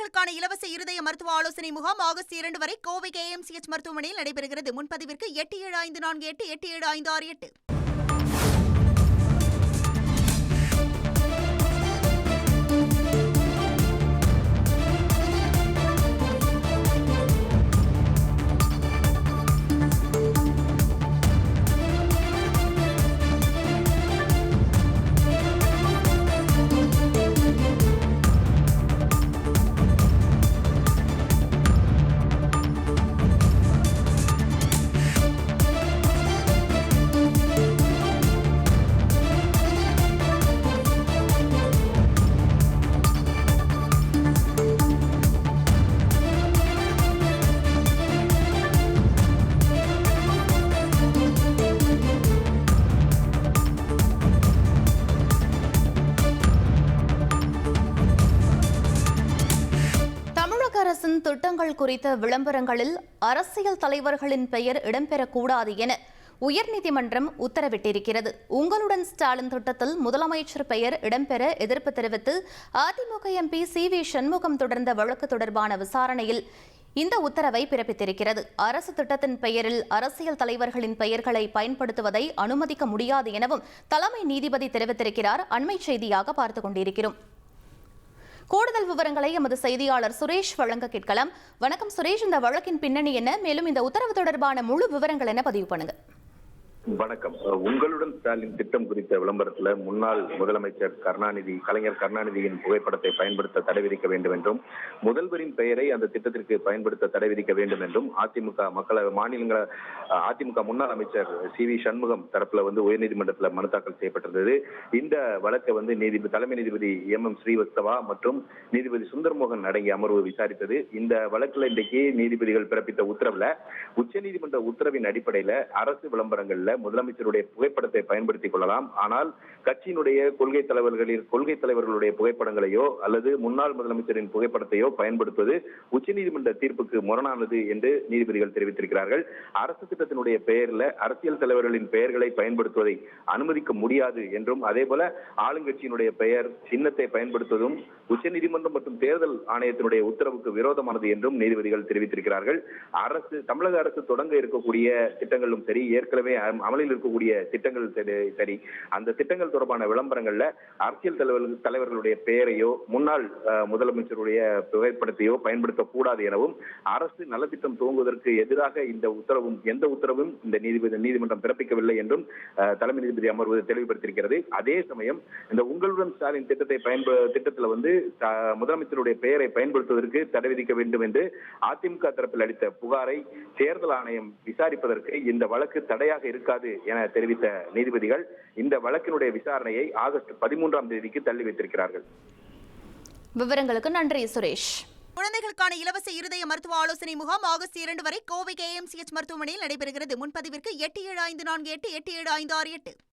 குழந்தைகளுக்கான இலவச இருதய மருத்துவ ஆலோசனை முகாம் ஆகஸ்ட் 2 வரை கோவை KMCH மருத்துவமனையில் நடைபெறுகிறது. முன்பதிவிற்கு 8754887568. அரசின் திட்டங்கள் குறித்த விளம்பரங்களில் அரசியல் தலைவர்களின் பெயர் இடம்பெறக்கூடாது என உயர்நீதிமன்றம் உத்தரவிட்டிருக்கிறது. உங்களுடன் ஸ்டாலின் திட்டத்தில் முதலமைச்சர் பெயர் இடம்பெற எதிர்ப்பு தெரிவித்து அதிமுக MP CV சண்முகம் தொடர்ந்த வழக்கு தொடர்பான விசாரணையில் இந்த உத்தரவை பிறப்பித்திருக்கிறது. அரசு திட்டத்தின் பெயரில் அரசியல் தலைவர்களின் பெயர்களை பயன்படுத்துவதை அனுமதிக்க முடியாது எனவும் தலைமை நீதிபதி தெரிவித்திருக்கிறார். அண்மை செய்தியாக பார்த்துக் கொண்டிருக்கிறோம். கூடுதல் விவரங்களை எமது செய்தியாளர் சுரேஷ் வழங்க கேட்கலாம். வணக்கம் சுரேஷ், இந்த வழக்கின் பின்னணி என்ன, மேலும் இந்த உத்தரவு தொடர்பான முழு விவரங்கள் என்ன பதிவு பண்ணுங்க. வணக்கம். உங்களுடன் ஸ்டாலின் திட்டம் குறித்த விளம்பரத்துல முன்னாள் முதலமைச்சர் கலைஞர் கருணாநிதியின் புகைப்படத்தை பயன்படுத்த தடை விதிக்க வேண்டும் என்றும் முதல்வரின் பெயரை அந்த திட்டத்திற்கு பயன்படுத்த தடை விதிக்க வேண்டும் என்றும் அதிமுக முன்னாள் அமைச்சர் CV சண்முகம் தரப்புல உயர்நீதிமன்றத்துல மனு தாக்கல் செய்யப்பட்டிருந்தது. இந்த வழக்கை தலைமை நீதிபதி MM ஸ்ரீவத்சவா மற்றும் நீதிபதி சுந்தர்மோகன் அடங்கிய அமர்வு விசாரித்தது. இந்த வழக்குல இன்றைக்கு நீதிபதிகள் பிறப்பித்த உத்தரவுல உச்சநீதிமன்ற உத்தரவின் அடிப்படையில அரசு விளம்பரங்கள்ல முதலமைச்சருடைய புகைப்படத்தை பயன்படுத்திக் கொள்ளலாம். ஆனால் கட்சியினுடைய கொள்கை தலைவர்களுடைய புகைப்படங்களையோ அல்லது முன்னாள் முதலமைச்சரின் புகைப்படத்தையோ பயன்படுத்துவது உச்சநீதிமன்ற தீர்ப்புக்கு முரணானது என்று நீதிபதிகள் தெரிவித்திருக்கிறார்கள். அரசு திட்டத்தினுடைய பெயரில் அரசியல் தலைவர்களின் பெயர்களை பயன்படுத்துவதை அனுமதிக்க முடியாது என்றும், அதே போல ஆளுங்கட்சியினுடைய பெயர் சின்னத்தை பயன்படுத்துவதும் உச்சநீதிமன்றம் மற்றும் தேர்தல் ஆணையத்தினுடைய உத்தரவுக்கு விரோதமானது என்றும் நீதிபதிகள் தெரிவித்திருக்கிறார்கள். தமிழக அரசு தொடங்க இருக்கக்கூடிய திட்டங்களும் சரி, ஏற்கனவே அமலில் இருக்கக்கூடிய திட்டங்கள் சரி, அந்த திட்டங்கள் தொடர்பான விளம்பரங்கள்ல அரசியல் தலைவர்களுடைய பெயரையோ முன்னாள் முதலமைச்சருடைய புகைப்படத்தையோ பயன்படுத்தக்கூடாது எனவும், அரசு நலத்திட்டம் துவங்குவதற்கு எதிராக எந்த உத்தரவும் இந்த நீதிமன்றம் பிறப்பிக்கவில்லை என்றும் தலைமை நீதிபதி அமர்வு தெளிவுபடுத்தியிருக்கிறது. அதே சமயம் இந்த உங்களுடன் ஸ்டாலின் திட்டத்தில் முதலமைச்சருடைய பெயரை பயன்படுத்துவதற்கு தடை விதிக்க வேண்டும் என்று அதிமுக தரப்பில் அளித்த புகாரை தேர்தல் ஆணையம் விசாரிப்பதற்கு இந்த வழக்கு தடையாக இருக்காது என தெரிவித்த நீதிபதிகள் இந்த வழக்கினுடைய விசாரணையை ஆகஸ்ட் 13ஆம் தேதிக்கு தள்ளி வைத்திருக்கிறார்கள். விவரங்களுக்கு நன்றி சுரேஷ். குழந்தைகளுக்கான இலவச இருதய மருத்துவ ஆலோசனை முகாம் ஆகஸ்ட் 2 வரை கோவை KMCH மருத்துவமனையில் நடைபெறுகிறது. முன்பதிவிற்கு 8754887568.